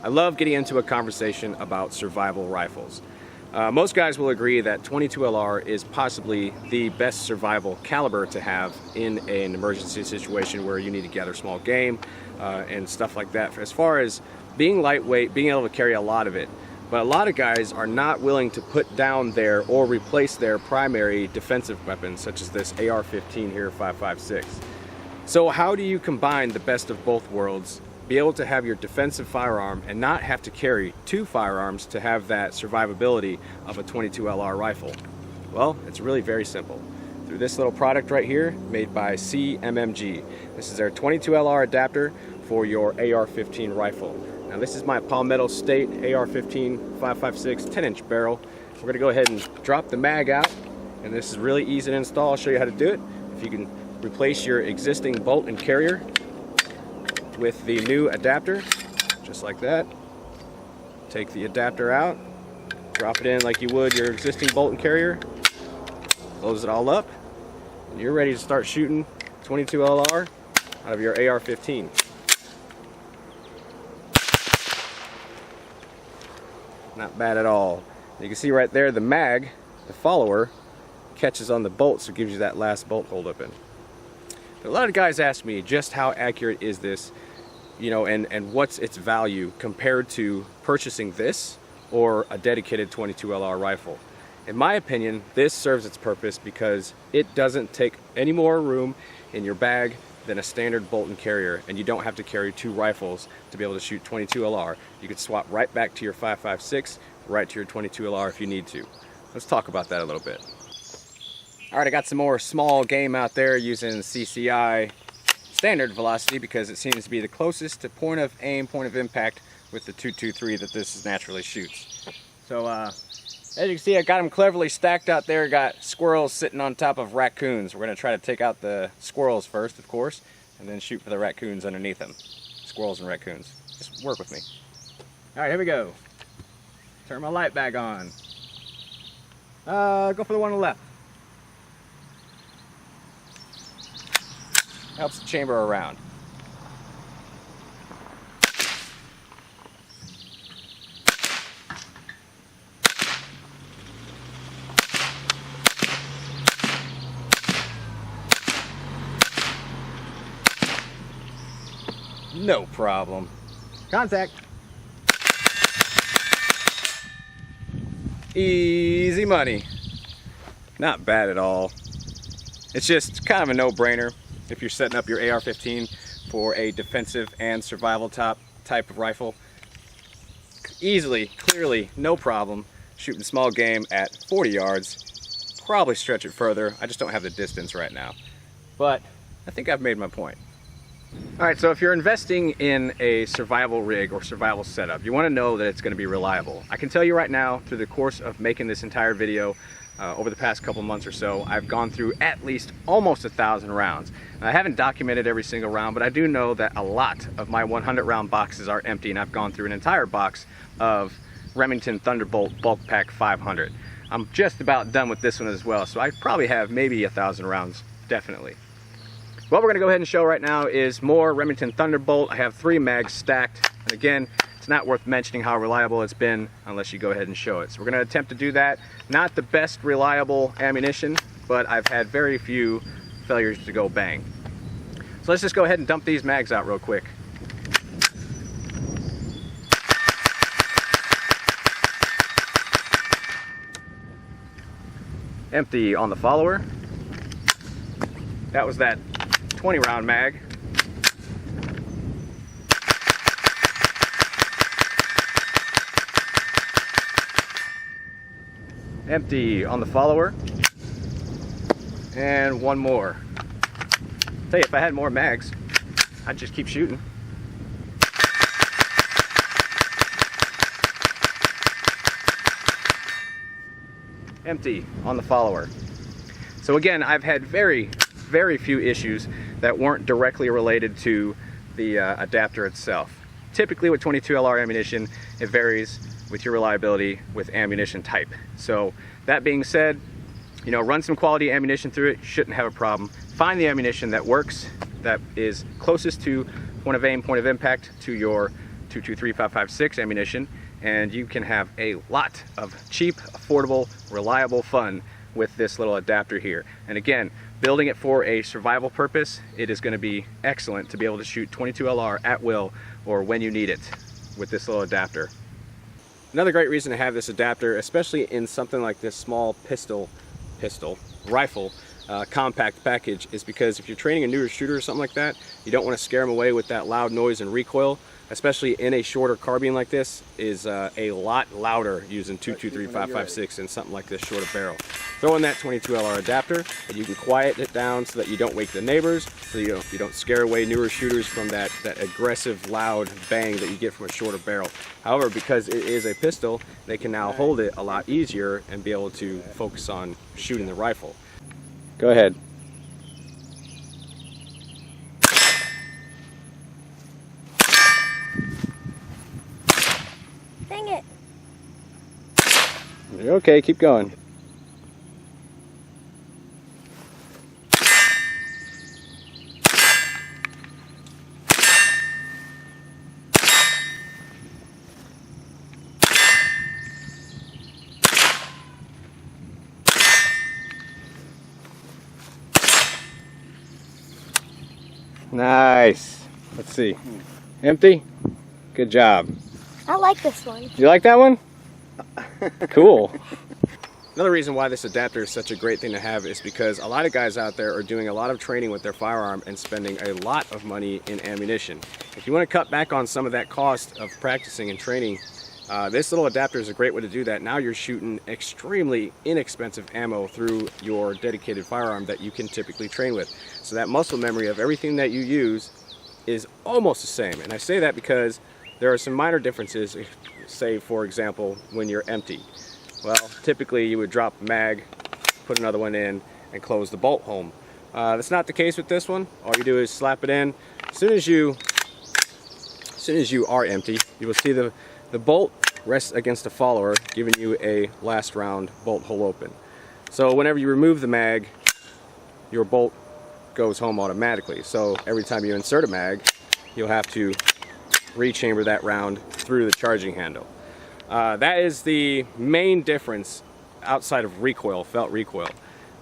love getting into a conversation about survival rifles. Most guys will agree that 22 LR is possibly the best survival caliber to have in an emergency situation where you need to gather small game and stuff like that. As far as being lightweight, being able to carry a lot of it. But a lot of guys are not willing to put down their or replace their primary defensive weapons, such as this AR-15 here, 5.56. So how do you combine the best of both worlds, be able to have your defensive firearm and not have to carry two firearms to have that survivability of a 22 LR rifle? Well, it's really very simple. Through this little product right here, made by CMMG. This is their 22 LR adapter for your AR-15 rifle. Now this is my Palmetto State AR-15 5.56 10-inch barrel. We're going to go ahead and drop the mag out, and this is really easy to install. I'll show you how to do it. If you can replace your existing bolt and carrier with the new adapter, just like that. Take the adapter out, drop it in like you would your existing bolt and carrier, close it all up, and you're ready to start shooting 22 LR out of your AR-15. Not bad at all. You can see right there the mag, the follower, catches on the bolt, so it gives you that last bolt hold up in. But a lot of guys ask me just how accurate is this, you know, and what's its value compared to purchasing this or a dedicated 22 LR rifle. In my opinion, this serves its purpose because it doesn't take any more room in your bag than a standard bolt and carrier, and you don't have to carry two rifles to be able to shoot 22 LR. You could swap right back to your 5.56, right to your 22 LR if you need to. Let's talk about that a little bit. Alright, I got some more small game out there using CCI standard velocity because it seems to be the closest to point of aim, point of impact with the 223 that this naturally shoots. So as you can see, I got them cleverly stacked out there. Got squirrels sitting on top of raccoons. We're going to try to take out the squirrels first, of course, and then shoot for the raccoons underneath them. Squirrels and raccoons. Just work with me. Alright, here we go. Turn my light back on. Go for the one on the left. Helps the chamber around. No problem. Contact. Easy money. Not bad at all. It's just kind of a no-brainer if you're setting up your AR-15 for a defensive and survival type of rifle. Easily, clearly, no problem shooting small game at 40 yards. Probably stretch it further. I just don't have the distance right now. But I think I've made my point. Alright, so if you're investing in a survival rig or survival setup, you want to know that it's going to be reliable. I can tell you right now, through the course of making this entire video, over the past couple months or so, I've gone through at least almost 1,000 rounds. I haven't documented every single round, but I do know that a lot of my 100 round boxes are empty, and I've gone through an entire box of Remington Thunderbolt Bulk Pack 500. I'm just about done with this one as well, so I probably have maybe 1,000 rounds, definitely. What we're going to go ahead and show right now is more Remington Thunderbolt. I have 3 mags stacked, and again, it's not worth mentioning how reliable it's been unless you go ahead and show it. So we're going to attempt to do that. Not the best reliable ammunition, but I've had very few failures to go bang. So let's just go ahead and dump these mags out real quick. Empty on the follower. That was that 20 round mag. Empty on the follower. And one more. Tell you, if I had more mags, I'd just keep shooting. Empty on the follower. So again, I've had very few issues that weren't directly related to the adapter itself. Typically with 22 LR ammunition, it varies with your reliability with ammunition type. So that being said, you know, run some quality ammunition through it, you shouldn't have a problem. Find the ammunition that works, that is closest to point of aim, point of impact to your .223 5.56 ammunition, and you can have a lot of cheap, affordable, reliable fun with this little adapter here. And again, building it for a survival purpose, it is going to be excellent to be able to shoot 22 LR at will or when you need it with this little adapter. Another great reason to have this adapter, especially in something like this small rifle compact package, is because if you're training a newer shooter or something like that, you don't want to scare them away with that loud noise and recoil, especially in a shorter carbine like this is a lot louder using .223 5.56 and something like this shorter barrel. Throw in that 22 LR adapter and you can quiet it down so that you don't wake the neighbors, so you don't scare away newer shooters from that aggressive loud bang that you get from a shorter barrel. However, because it is a pistol, they can now hold it a lot easier and be able to focus on shooting the rifle. Go ahead. Dang it. You're okay, keep going. Nice. Let's see. Empty? Good job. I like this one. You like that one? Cool. Another reason why this adapter is such a great thing to have is because a lot of guys out there are doing a lot of training with their firearm and spending a lot of money in ammunition. If you want to cut back on some of that cost of practicing and training, this little adapter is a great way to do that. Now you're shooting extremely inexpensive ammo through your dedicated firearm that you can typically train with. So that muscle memory of everything that you use is almost the same. And I say that because there are some minor differences. Say, for example, when you're empty. Well, typically you would drop a mag, put another one in, and close the bolt home. That's not the case with this one. All you do is slap it in. As soon as you are empty, you will see the bolt rests against the follower, giving you a last round bolt hole open. So whenever you remove the mag, your bolt goes home automatically. So every time you insert a mag, you'll have to rechamber that round through the charging handle. That is the main difference outside of recoil, felt recoil.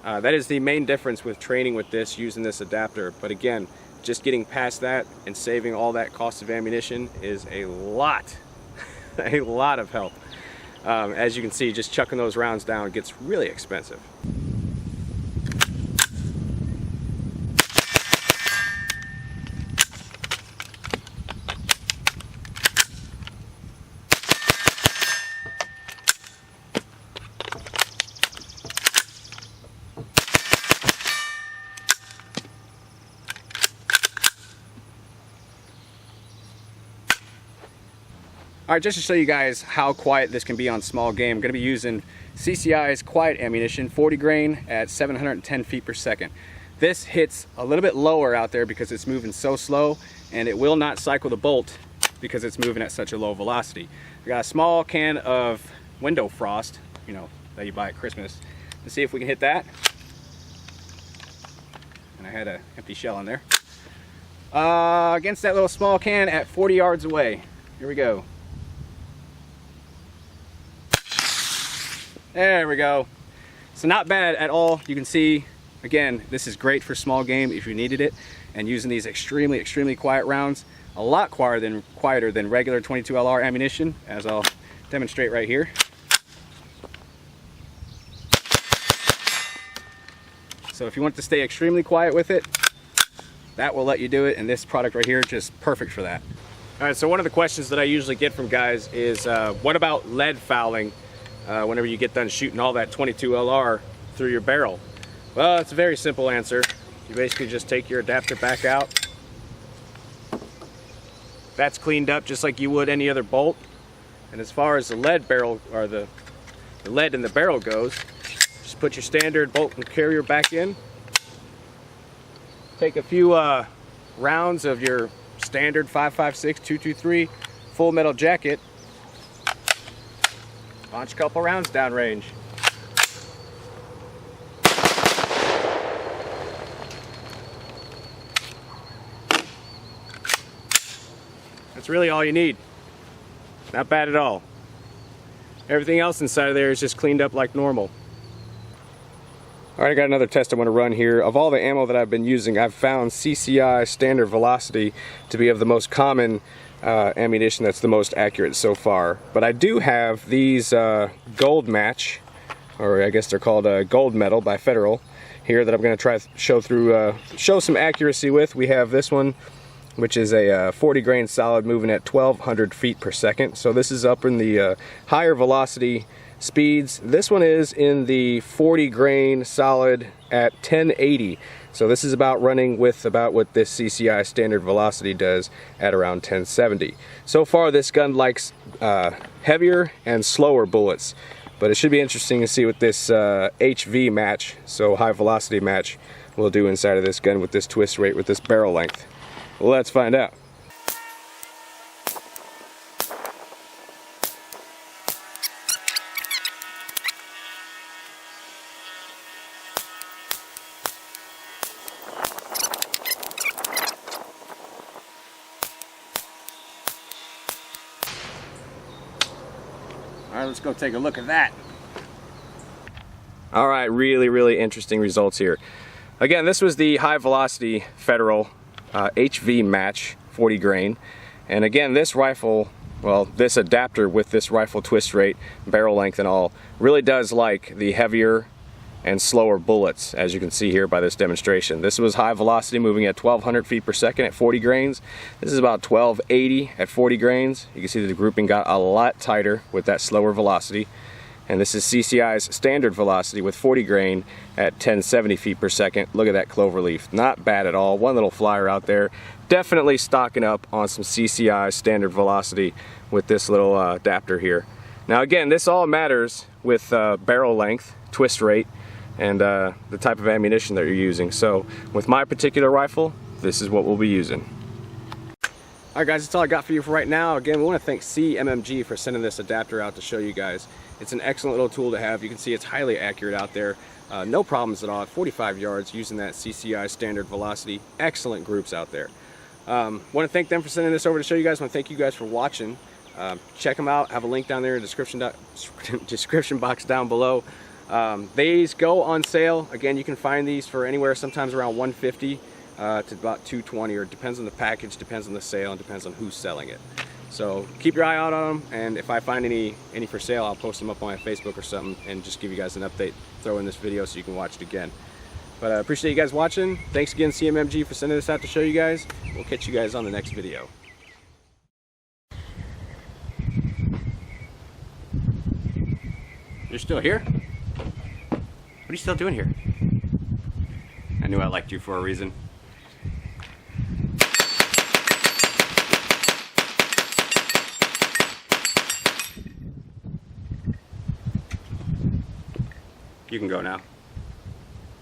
That is the main difference with training with this, using this adapter. But again, just getting past that and saving all that cost of ammunition is a lot of help. As you can see, just chucking those rounds down gets really expensive. Alright, just to show you guys how quiet this can be on small game, I'm going to be using CCI's quiet ammunition, 40 grain at 710 feet per second. This hits a little bit lower out there because it's moving so slow, and it will not cycle the bolt because it's moving at such a low velocity. I got a small can of window frost, you know, that you buy at Christmas. Let's see if we can hit that. And I had an empty shell in there. Against that little small can at 40 yards away. Here we go. There we go. So not bad at all. You can see, again, this is great for small game if you needed it. And using these extremely quiet rounds, a lot quieter than regular 22 LR ammunition, as I'll demonstrate right here. So if you want to stay extremely quiet with it, that will let you do it, and this product right here is just perfect for that. All right, so one of the questions that I usually get from guys is, what about lead fouling whenever you get done shooting all that 22 LR through your barrel? Well, it's a very simple answer. You basically just take your adapter back out. That's cleaned up just like you would any other bolt. And as far as the lead barrel, or the lead in the barrel goes, just put your standard bolt and carrier back in. Take a few rounds of your standard 5.56, .223 full metal jacket. Launch a couple rounds downrange. That's really all you need. Not bad at all. Everything else inside of there is just cleaned up like normal. Alright, I got another test I want to run here. Of all the ammo that I've been using, I've found CCI standard velocity to be of the most common ammunition that's the most accurate so far. But I do have these gold match, or I guess they're called gold medal by Federal here, that I'm going to try to show some accuracy with. We have this one, which is a 40 grain solid moving at 1200 feet per second. So this is up in the higher velocity speeds. This one is in the 40 grain solid at 1080. So this is about running with about what this CCI standard velocity does at around 1070. So far this gun likes heavier and slower bullets, but it should be interesting to see what this HV match, so high velocity match, will do inside of this gun with this twist rate, with this barrel length. Well, let's find out. All right, let's go take a look at that. All right, really interesting results here. Again, this was the high velocity Federal HV match 40 grain, and again this rifle, well, this adapter with this rifle twist rate, barrel length and all, really does like the heavier and slower bullets, as you can see here by this demonstration. This was high velocity moving at 1200 feet per second at 40 grains. This is about 1280 at 40 grains. You can see that the grouping got a lot tighter with that slower velocity. And this is CCI's standard velocity with 40 grain at 1070 feet per second. Look at that clover leaf. Not bad at all. One little flyer out there. Definitely stocking up on some CCI standard velocity with this little adapter here. Now again, this all matters with barrel length, twist rate, and the type of ammunition that you're using. So with my particular rifle, this is what we'll be using. Alright guys, that's all I got for you for right now. Again, we want to thank CMMG for sending this adapter out to show you guys. It's an excellent little tool to have. You can see it's highly accurate out there. No problems at all at 45 yards using that CCI standard velocity. Excellent groups out there. Want to thank them for sending this over to show you guys. Want to thank you guys for watching. Check them out. Have a link down there in the description box down below. These go on sale. Again, you can find these for anywhere sometimes around $150 to about $220, or it depends on the package, depends on the sale, and depends on who's selling it. So keep your eye out on them, and if I find any for sale, I'll post them up on my Facebook or something and just give you guys an update, throw in this video so you can watch it again. But I appreciate you guys watching. Thanks again, CMMG, for sending this out to show you guys. We'll catch you guys on the next video. You're still here? What are you still doing here? I knew I liked you for a reason. You can go now.